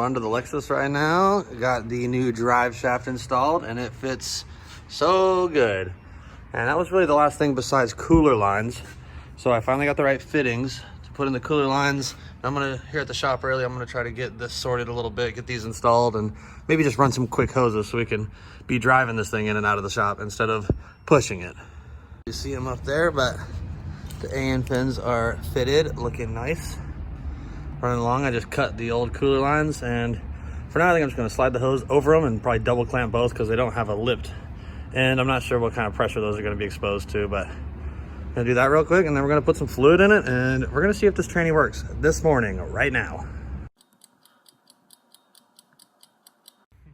onto the Lexus right now. Got the new drive shaft installed and it fits so good. And that was really the last thing besides cooler lines. So I finally got the right fittings to put in the cooler lines. I'm gonna, here at the shop early, I'm gonna try to get this sorted a little bit, get these installed, and maybe just run some quick hoses so we can be driving this thing in and out of the shop instead of pushing it. You see them up there, but the AN pins are fitted, looking nice. Running along, I just cut the old cooler lines, and for now I think I'm just gonna slide the hose over them and probably double clamp both because they don't have a lipped. And I'm not sure what kind of pressure those are gonna be exposed to, but I'm gonna do that real quick, and then we're gonna put some fluid in it, and we're gonna see if this tranny works this morning, right now.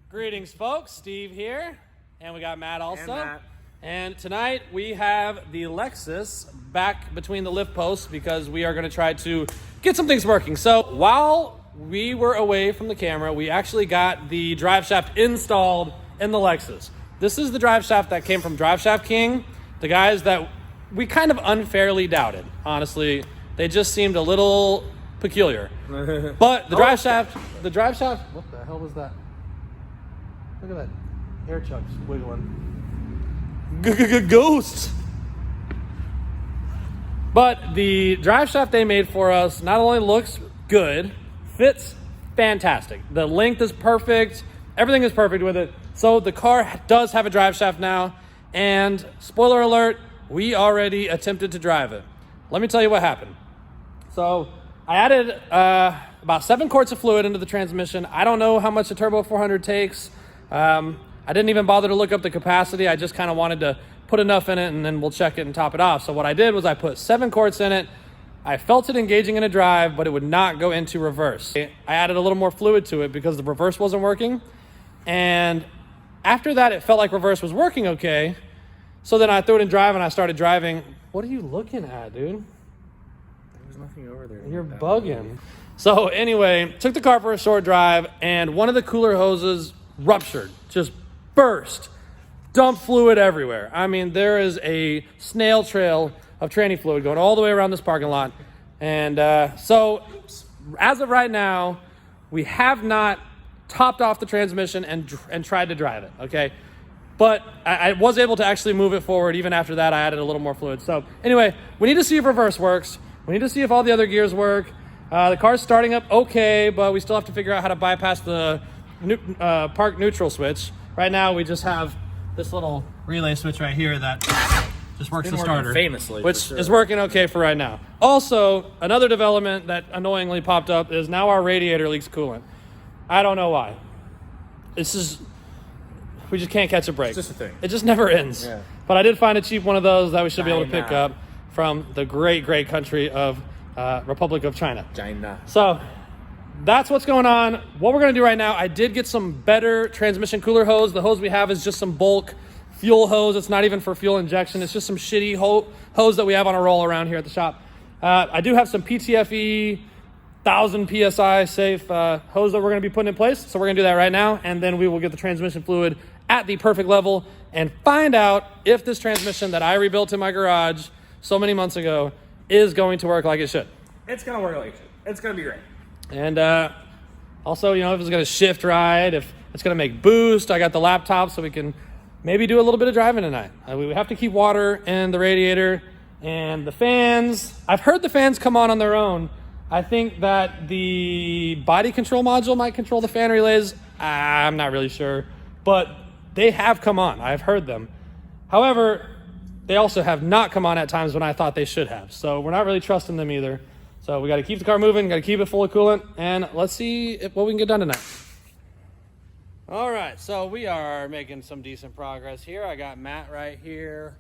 Greetings, folks. Steve here, and we got Matt also. And tonight we have the Lexus back between the lift posts because we are going to try to get some things working. So while we were away from the camera, we actually got the drive shaft installed in the Lexus. This is the drive shaft that came from Drive Shaft King, the guys that we kind of unfairly doubted. Honestly, they just seemed a little peculiar. But the drive shaft, what the hell was that? Look at that air chucks wiggling. Ghosts. But the drive shaft they made for us not only looks good, fits fantastic. The length is perfect. Everything is perfect with it. So the car does have a drive shaft now. And spoiler alert, we already attempted to drive it. Let me tell you what happened. So I added about 7 quarts of fluid into the transmission. I don't know how much a Turbo 400 takes. I didn't even bother to look up the capacity. I just kind of wanted to put enough in it and then we'll check it and top it off. So what I did was I put 7 quarts in it. I felt it engaging in a drive, but it would not go into reverse. I added a little more fluid to it because the reverse wasn't working. And after that, it felt like reverse was working okay. So then I threw it in drive and I started driving. What are you looking at, dude? There's nothing over there. You're bugging. So anyway, took the car for a short drive and one of the cooler hoses ruptured, just burst, dumped fluid everywhere. I mean, there is a snail trail of tranny fluid going all the way around this parking lot. And so as of right now, we have not topped off the transmission and tried to drive it, okay? But I was able to actually move it forward. Even after that, I added a little more fluid. So anyway, we need to see if reverse works. We need to see if all the other gears work. The car's starting up okay, but we still have to figure out how to bypass the park neutral switch. Right now, we just have this little relay switch right here that just works the starter, famously, which is working okay for right now. Also, another development that annoyingly popped up is now our radiator leaks coolant. I don't know why. We just can't catch a break. It's just a thing. It just never ends. Yeah. But I did find a cheap one of those that we should be able to pick up from the great, great country of Republic of China. China. So that's what's going on. What we're going to do right now, I did get some better transmission cooler hose. The hose we have is just some bulk fuel hose. It's not even for fuel injection. It's just some shitty hose that we have on a roll around here at the shop. I do have some PTFE 1000 PSI safe hose that we're going to be putting in place. So we're going to do that right now. And then we will get the transmission fluid at the perfect level and find out if this transmission that I rebuilt in my garage so many months ago is going to work like it should. It's going to work like it should. It's going to be great. And also, you know, if it's going to shift right, if it's going to make boost, I got the laptop so we can maybe do a little bit of driving tonight. We have to keep water in the radiator and the fans. I've heard the fans come on their own. I think that the body control module might control the fan relays. I'm not really sure, but they have come on. I've heard them. However, they also have not come on at times when I thought they should have. So we're not really trusting them either. So we got to keep the car moving, got to keep it full of coolant, and let's see what we can get done tonight. All right, so we are making some decent progress here. I got Matt right here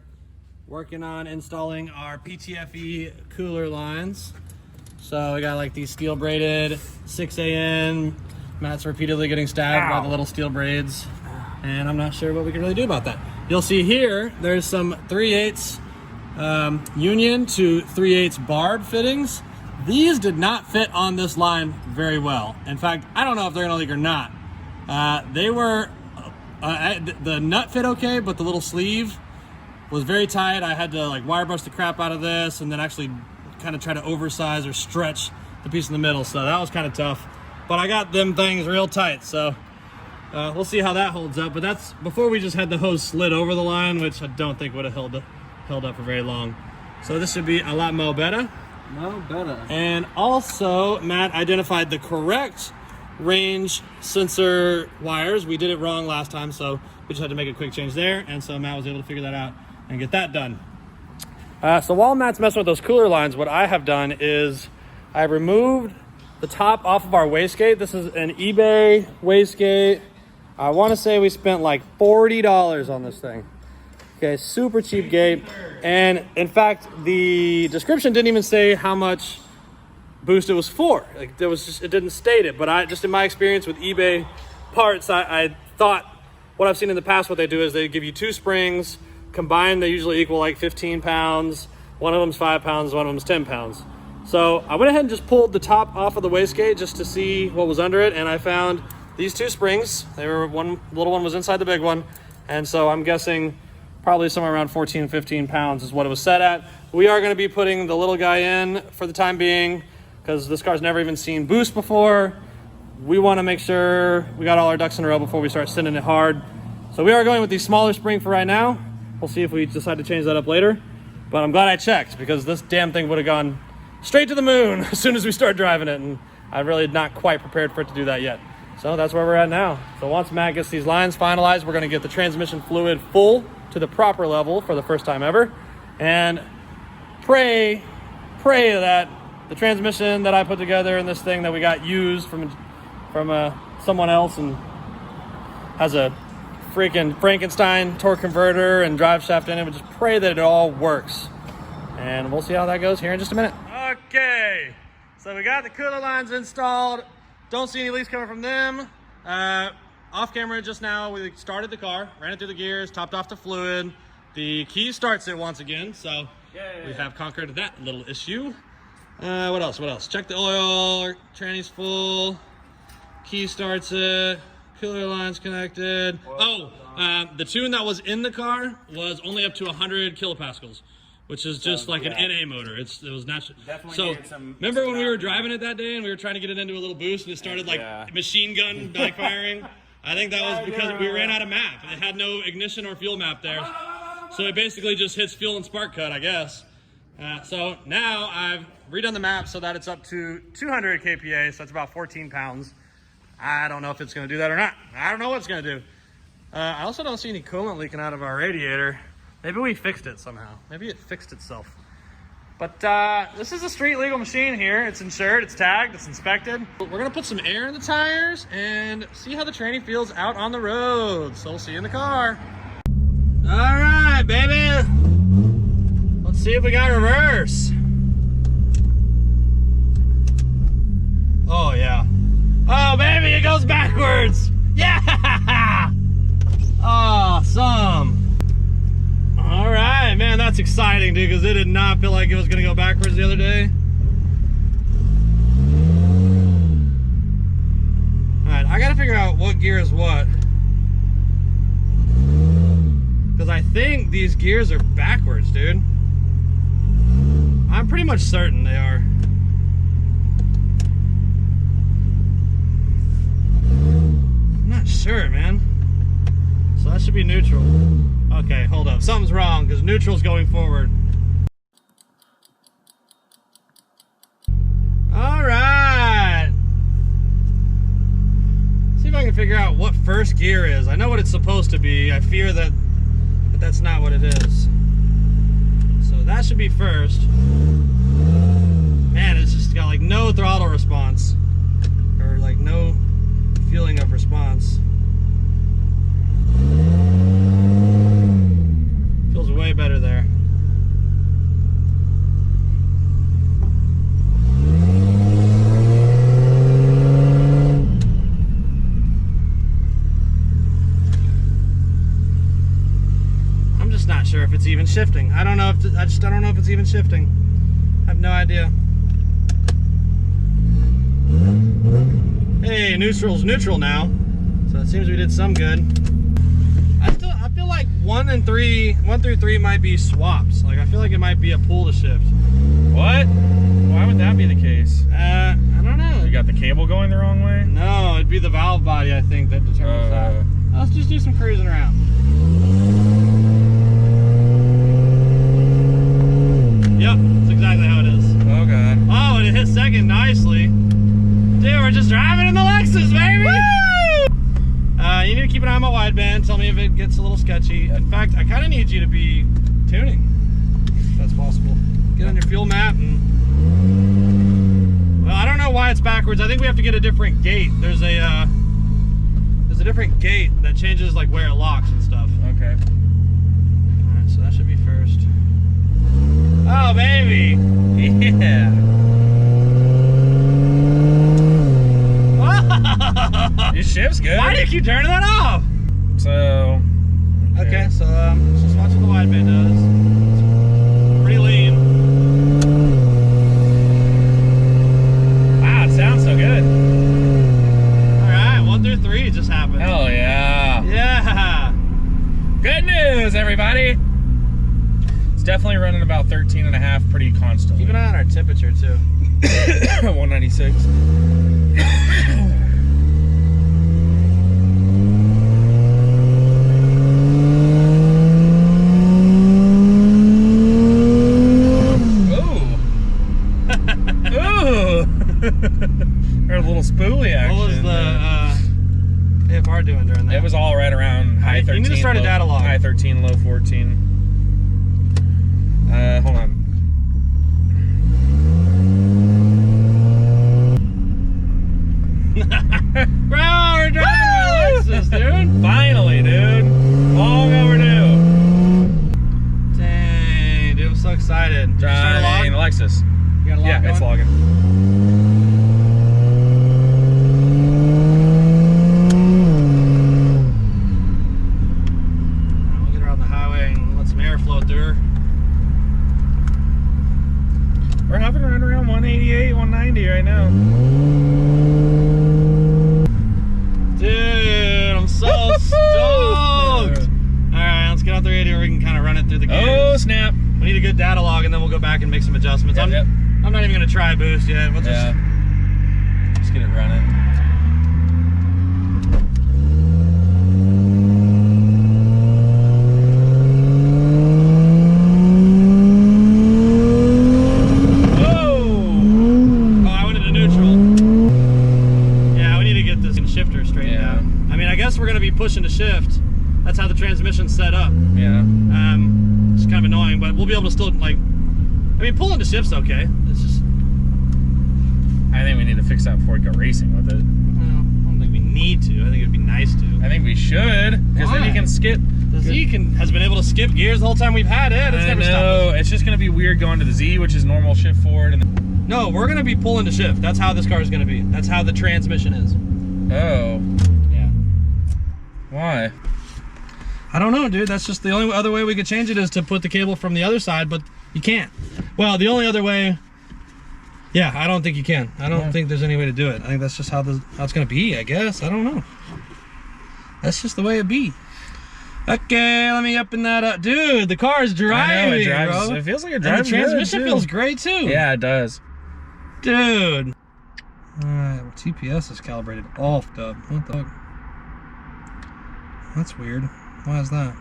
working on installing our PTFE cooler lines. So we got like these steel braided 6AN. Matt's repeatedly getting stabbed by the little steel braids, and I'm not sure what we can really do about that. You'll see here, there's some 3/8 union to 3/8 barred fittings. These did not fit on this line very well. In fact, I don't know if they're gonna leak or not. They were, the nut fit okay, but the little sleeve was very tight. I had to like wire brush the crap out of this and then actually kind of try to oversize or stretch the piece in the middle. So that was kind of tough. but I got them things real tight, so we'll see how that holds up. But that's before we just had the hose slid over the line, which I don't think would have held up for very long. So this should be a lot mo better. No better. And also, Matt identified the correct range sensor wires. We did it wrong last time, so we just had to make a quick change there. And so Matt was able to figure that out and get that done. So while Matt's messing with those cooler lines, what I have done is I removed the top off of our wastegate. This is an eBay wastegate. I want to say we spent like $40 on this thing. Okay, super cheap gate. And in fact, the description didn't even say how much boost it was for. Like, there was just, it didn't state it. But I just, in my experience with eBay parts, I thought what I've seen in the past, what they do is they give you 2 springs. Combined, they usually equal like 15 pounds. One of them's 5 pounds, one of them's 10 pounds. So I went ahead and just pulled the top off of the wastegate just to see what was under it, and I found these 2 springs. They were, one little one was inside the big one, and so I'm guessing probably somewhere around 14, 15 pounds is what it was set at. We are going to be putting the little guy in for the time being because this car's never even seen boost before. We want to make sure we got all our ducks in a row before we start sending it hard. So we are going with the smaller spring for right now. We'll see if we decide to change that up later. But I'm glad I checked because this damn thing would have gone straight to the moon as soon as we start driving it. And I'm really not quite prepared for it to do that yet. So that's where we're at now. So once Matt gets these lines finalized, we're going to get the transmission fluid full to the proper level for the first time ever. And pray that the transmission that I put together in this thing that we got used from someone else and has a freaking Frankenstein torque converter and drive shaft in it, but just pray that it all works. And we'll see how that goes here in just a minute. Okay, so we got the cooler lines installed. Don't see any leaks coming from them. Off camera just now, we started the car, ran it through the gears, topped off the fluid. The key starts it once again, so we have conquered that little issue. What else? Check the oil, tranny's full. Key starts it. Cooler lines connected. The tune that was in the car was only up to 100 kilopascals, which is just like an NA motor. It was natural. So remember when we were driving it that day and we were trying to get it into a little boost and it started like machine gun backfiring? I think that was because we ran out of map. It had no ignition or fuel map there. So it basically just hits fuel and spark cut, I guess. So now I've redone the map so that it's up to 200 kPa, so that's about 14 pounds. I don't know if it's going to do that or not. I don't know what it's going to do. I also don't see any coolant leaking out of our radiator. Maybe we fixed it somehow. Maybe it fixed itself. But this is a street legal machine here. It's insured, it's tagged, it's inspected. We're going to put some air in the tires and see how the tranny feels out on the road. So we'll see you in the car. All right, baby. Let's see if we got reverse. Oh, yeah. Oh, baby, it goes backwards. Yeah! Awesome. All right, man, that's exciting, dude, because it did not feel like it was going to go backwards the other day. All right, I got to figure out what gear is what. Because I think these gears are backwards, dude. I'm pretty much certain they are. Sure, man. So that should be neutral. Okay, hold up. Something's wrong because neutral's going forward. All right. See if I can figure out what first gear is. I know what it's supposed to be. I fear that, but that's not what it is. So that should be first. Man, it's just got like no throttle response. Or like no feeling of response. Feels way better there. I'm just not sure if it's even shifting. I don't know if I don't know if it's even shifting. I have no idea. Hey, neutral's neutral now. So it seems we did some good. I feel feel like 1 through 3 might be swaps. Like I feel like it might be a pull to shift. What? Why would that be the case? I don't know. You got the cable going the wrong way? No, it'd be the valve body, I think, that determines that. Let's just do some cruising around. Yep, that's exactly how it is. Oh god. Oh, and it hit second nicely. Dude, we're just driving in the Lexus, baby! Woo! You need to keep an eye on my wideband. Tell me if it gets a little sketchy. In fact, I kind of need you to be tuning, if that's possible. Get on your fuel map and... Well, I don't know why it's backwards. I think we have to get a different gate. There's a different gate that changes like where it locks and stuff. Okay. Alright, so that should be first. Oh, baby! Yeah. Your shift's good. Why do you keep turning that off? So... Okay, so let's just watch what the wideband does. It's pretty lean. Wow, it sounds so good. Alright, 1 through 3 just happened. Hell yeah. Yeah! Good news, everybody. It's definitely running about 13.5 pretty constantly. Keep an eye on our temperature too. 196. There's a little spoolie action. What was the AFR doing during that? It was all right around high 13. You need to start a data log. High 13, low 14. Hold on. Bro, we're driving my Lexus, dude. Finally, dude. Long overdue. Dang, dude, I'm so excited. Did you start a log? Driving Lexus. You got a log Yeah, going? it's logging. We'll get her on the highway and let some air flow through her. We're hovering right around 188, 190 right now. Dude, I'm so stoked. Alright, let's get out the radio. We can kind of run it through the gears. Oh, snap. We need a good data log and then we'll go back and make some adjustments. Yep. I'm not even going to try boost yet. We'll just... Just get it running. Oh, I went into neutral. Yeah, we need to get this shifter straightened out. I mean, I guess we're going to be pushing to shift. That's how the transmission's set up. Yeah. It's kind of annoying, but we'll be able to still, like... I mean, pulling to shift's okay. It's just... I think we need to fix that before we go racing with it. Well, I don't think we need to. I think it'd be nice to. I think we should, because then you can skip. The Z has been able to skip gears the whole time we've had it. It's never stopped us. It's just going to be weird going to the Z, which is normal shift forward. And No, we're going to be pulling to shift. That's how this car is going to be. That's how the transmission is. Oh. Yeah. Why? I don't know, dude. That's just the only other way we could change it is to put the cable from the other side, but you can't. Well, the only other way... Yeah, I don't think you can. I don't think there's any way to do it. I think that's just how it's going to be, I guess. I don't know. That's just the way it be. Okay, let me up in that up. Dude, the car is driving, I know, it drives. bro. It feels like it And drives the transmission good, too. feels great, too. Yeah, it does. Dude. Alright, well, TPS is calibrated all f***ed up. What the fuck? That's weird. Why is that?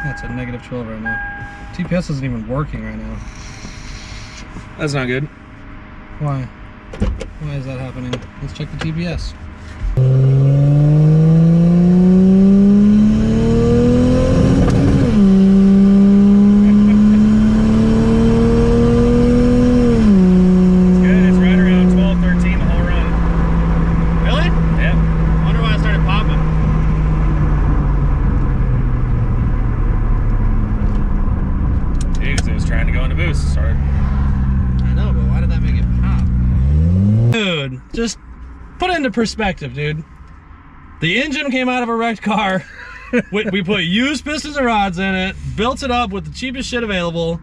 That's a negative 12 right now. TPS isn't even working right now. That's not good. Why? Why is that happening? Let's check the TPS. Just put it into perspective, dude. The engine came out of a wrecked car. We put used pistons and rods in it, built it up with the cheapest shit available.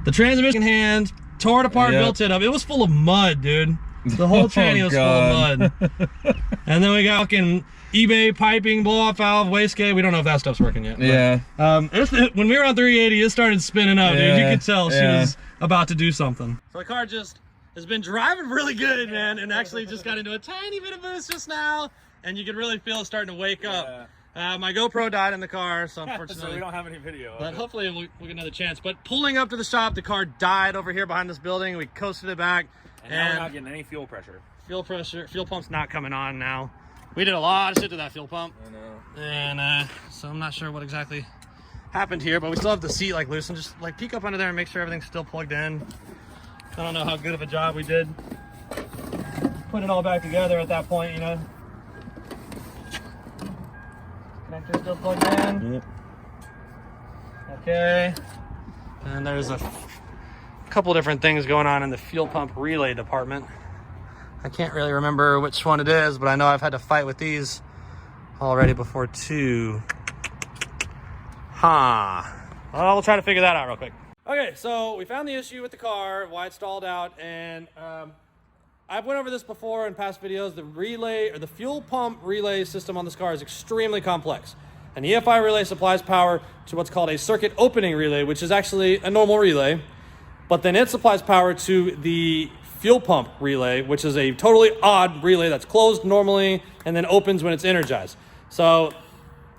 The transmission in hand, tore it apart, built it up. It was full of mud, dude. The whole tranny was full of mud. And then we got fucking eBay piping, blow-off valve, wastegate. We don't know if that stuff's working yet. Yeah. But, when we were on 380, it started spinning up, dude. You could tell she Yeah. was about to do something. So the car just has been driving really good, man, and actually just got into a tiny bit of boost just now, and you can really feel it starting to wake up. My GoPro died in the car, so unfortunately So we don't have any video. but hopefully we'll get another chance. But pulling up to the shop, the car died over here behind this building. We coasted it back. And now we're not getting any fuel pressure. Fuel pump's not coming on now. We did a lot of shit to that fuel pump. I know. And so I'm not sure what exactly happened here, but we still have the seat like loose, and just like peek up under there and make sure everything's still plugged in. I don't know how good of a job we did putting it all back together at that point, you know. Connector still plugged in. Yep. Okay. And there's a couple different things going on in the fuel pump relay department. I can't really remember which one it is, but I know I've had to fight with these already before too. Well, we'll try to figure that out real quick. Okay, so we found the issue with the car, why it stalled out, and I've went over this before in past videos. The relay, or the fuel pump relay system on this car is extremely complex. An EFI relay supplies power to what's called a circuit opening relay, which is actually a normal relay, but then it supplies power to the fuel pump relay, which is a totally odd relay that's closed normally and then opens when it's energized. So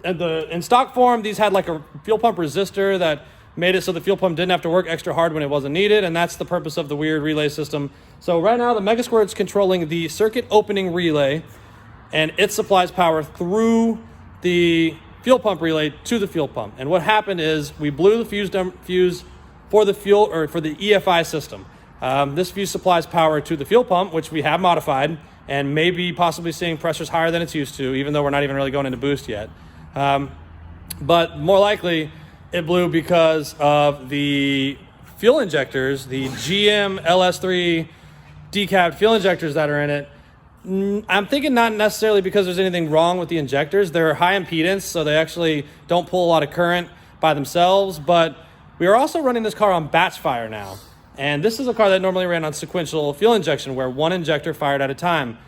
in stock form, these had like a fuel pump resistor that made it so the fuel pump didn't have to work extra hard when it wasn't needed, and that's the purpose of the weird relay system. So right now, the Mega Squirt's controlling the circuit opening relay, and it supplies power through the fuel pump relay to the fuel pump. And what happened is we blew the fuse for the fuel, or for the EFI system. This fuse supplies power to the fuel pump, which we have modified, and maybe possibly seeing pressures higher than it's used to, even though we're not even really going into boost yet. But more likely, it blew because of the fuel injectors, the GM LS3 decapped fuel injectors that are in it. I'm thinking not necessarily because there's anything wrong with the injectors. They're high impedance, so they actually don't pull a lot of current by themselves, but we are also running this car on batch fire now. And this is a car that normally ran on sequential fuel injection, where one injector fired at a time.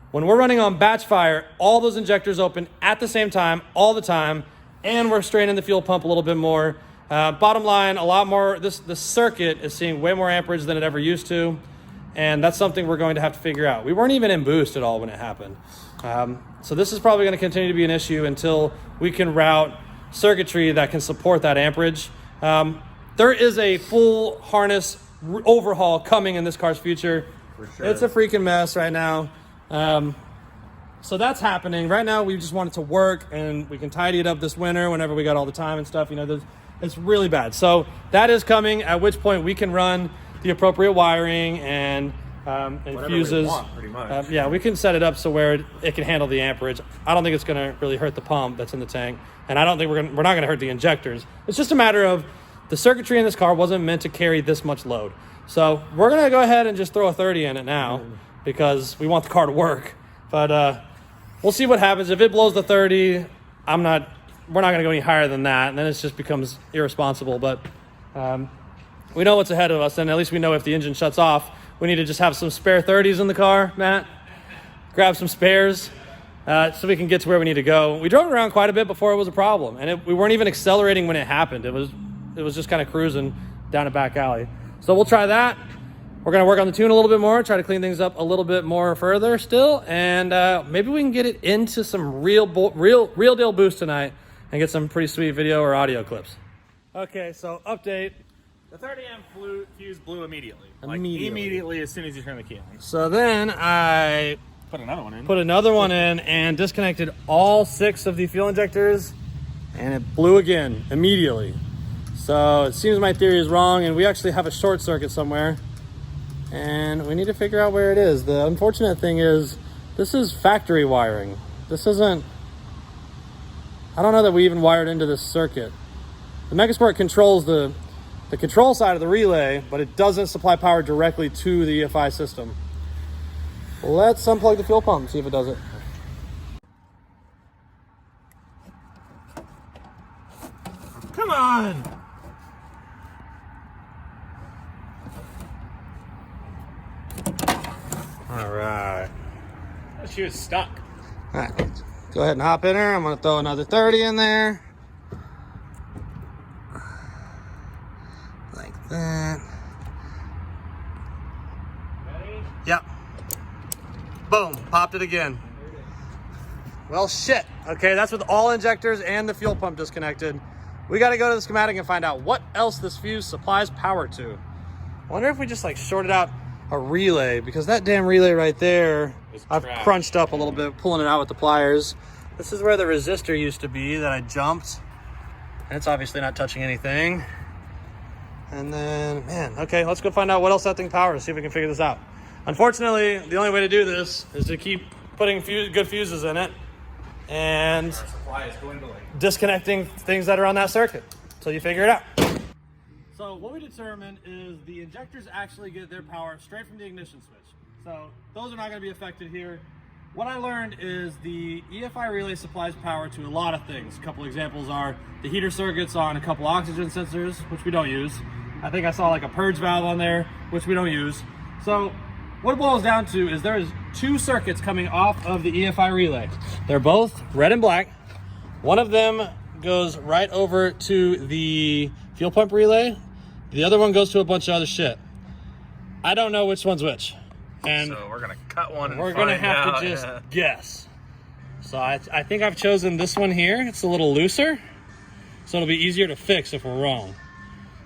When we're running on batch fire, all those injectors open at the same time, all the time, and we're straining the fuel pump a little bit more. Bottom line, a lot more, the circuit is seeing way more amperage than it ever used to, and that's something we're going to have to figure out. We weren't even in boost at all when it happened. So this is probably going to continue to be an issue until we can route circuitry that can support that amperage. There is a full harness overhaul coming in this car's future. For sure. It's a freaking mess right now. So that's happening. Right now, we just want it to work, and we can tidy it up this winter whenever we got all the time and stuff. You know, it's really bad. So that is coming, at which point we can run the appropriate wiring and fuses. We want, pretty much. Yeah, we can set it up so where it can handle the amperage. I don't think it's going to really hurt the pump that's in the tank, and I don't think we're not going to hurt the injectors. It's just a matter of the circuitry in this car wasn't meant to carry this much load. So we're going to go ahead and just throw a 30 in it now because we want the car to work. But we'll see what happens. If it blows the 30, we're not going to go any higher than that, and then it just becomes irresponsible. But we know what's ahead of us, and at least we know if the engine shuts off, we need to just have some spare 30s in the car, Matt. Grab some spares so we can get to where we need to go. We drove around quite a bit before it was a problem, and we weren't even accelerating when it happened. It was just kind of cruising down a back alley. So we'll try that. We're going to work on the tune a little bit more, try to clean things up a little bit more further still, and maybe we can get it into some real deal boost tonight and get some pretty sweet video or audio clips. Okay, so update. The 30 amp fuse blew immediately. Immediately as soon as you turn the key on. So then I Put another one in. put another one in and disconnected all 6 of the fuel injectors, and it blew again immediately. So it seems my theory is wrong, and we actually have a short circuit somewhere, and we need to figure out where it is. The unfortunate thing is this is factory wiring. This isn't, I don't know that we even wired into this circuit. The Megasport controls the control side of the relay, but it doesn't supply power directly to the EFI system. Let's unplug the fuel pump and see if it does it. Come on! All right. she was stuck. All right, go ahead and hop in her. I'm gonna throw another 30 in there. Like that. Ready? Yep. Boom, popped it again. Well, shit. Okay, that's with all injectors and the fuel pump disconnected. We got to go to the schematic and find out what else this fuse supplies power to. I wonder if we just like shorted out a relay, because that damn relay right there, I've crunched up a little bit, pulling it out with the pliers. This is where the resistor used to be that I jumped. And it's obviously not touching anything. And then, man, okay, let's go find out what else that thing powers, see if we can figure this out. Unfortunately, the only way to do this is to keep putting good fuses in it and Our supply is dwindling. disconnecting things that are on that circuit until you figure it out. So what we determined is the injectors actually get their power straight from the ignition switch. So those are not going to be affected here. What I learned is the EFI relay supplies power to a lot of things. A couple examples are the heater circuits on a couple oxygen sensors, which we don't use. I think I saw like a purge valve on there, which we don't use. So what it boils down to is there is 2 circuits coming off of the EFI relay. They're both red and black. One of them goes right over to the fuel pump relay. The other one goes to a bunch of other shit. I don't know which one's which. And So we're gonna cut one and we're gonna find have out, to just guess. So I think I've chosen this one here. It's a little looser, so it'll be easier to fix if we're wrong.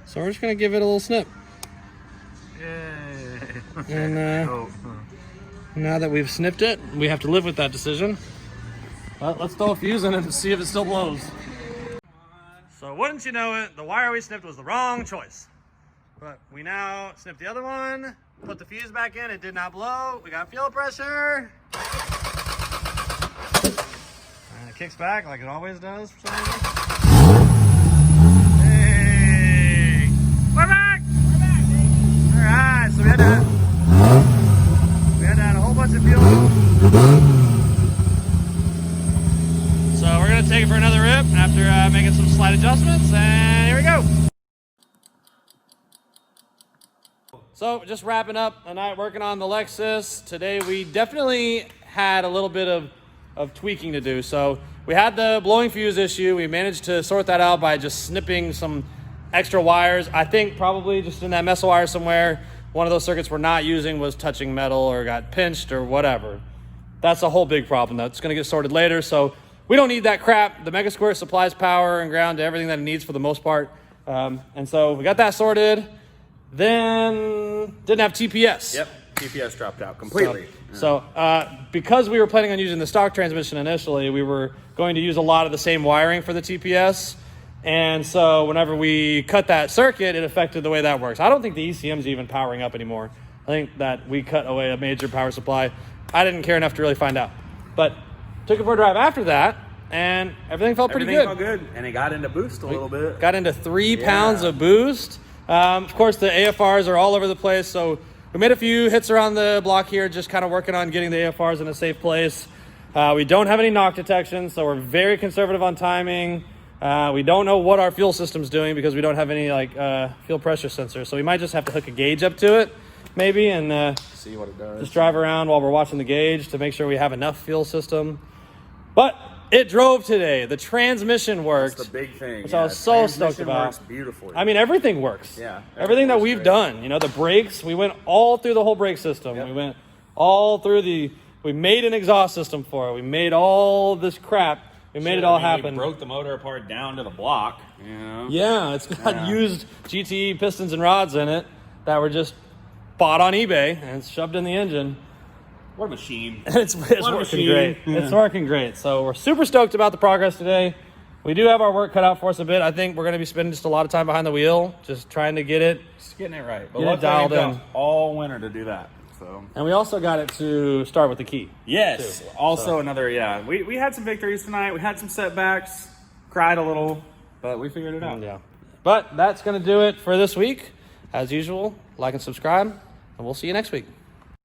So we're just gonna give it a little snip. Yay. And Oh. now that we've snipped it, we have to live with that decision. But let's throw a fuse in it and see if it still blows. So wouldn't you know it, the wire we snipped was the wrong choice. But we now snipped the other one, put the fuse back in, it did not blow. We got fuel pressure. And it kicks back like it always does for some reason. Hey! We're back! We're back, baby! Alright, so we had to add a whole bunch of fuel. So we're gonna take it for another rip after making some slight adjustments, and here we go. So just wrapping up a night working on the Lexus. Today we definitely had a little bit of tweaking to do. So we had the blowing fuse issue. We managed to sort that out by just snipping some extra wires. I think probably just in that mess of wires somewhere, one of those circuits we're not using was touching metal or got pinched or whatever. That's a whole big problem that's gonna get sorted later. So we don't need that crap. The Mega Squirt supplies power and ground to everything that it needs for the most part. And so we got that sorted. Then didn't have TPS. Yep, TPS dropped out completely. So because we were planning on using the stock transmission initially, we were going to use a lot of the same wiring for the TPS. And so whenever we cut that circuit, it affected the way that works. I don't think the ECM's even powering up anymore. I think that we cut away a major power supply. I didn't care enough to really find out. But took it for a drive after that, and everything felt pretty good. Everything felt good, and it got into boost a little bit. Got into 3 pounds of boost. Of course, the AFRs are all over the place, so we made a few hits around the block here, just kind of working on getting the AFRs in a safe place. We don't have any knock detection, so we're very conservative on timing. We don't know what our fuel system's doing because we don't have any like fuel pressure sensors, so we might just have to hook a gauge up to it, maybe, and See what it does. just drive around while we're watching the gauge to make sure we have enough fuel system. But it drove today. The transmission worked. That's the big thing. Which I was so stoked about. Works beautifully. I mean, everything works. Yeah, everything that works we've great. done. You know, the brakes, we went all through the whole brake system. Yep. We went all through we made an exhaust system for it. We made all this crap. We made it all happen. We broke the motor apart down to the block. You know? Yeah, it's got used GTE pistons and rods in it that were just bought on eBay and shoved in the engine. What a machine. It's working great. It's working great. So we're super stoked about the progress today. We do have our work cut out for us a bit. I think we're going to be spending just a lot of time behind the wheel, just trying to get it. Just getting it right. But Get it dialed in. all winter to do that. So. And we also got it to start with the key. Yes. too. Also another, we had some victories tonight. We had some setbacks, cried a little, but we figured it out. Yeah. But that's going to do it for this week. As usual, like and subscribe, and we'll see you next week.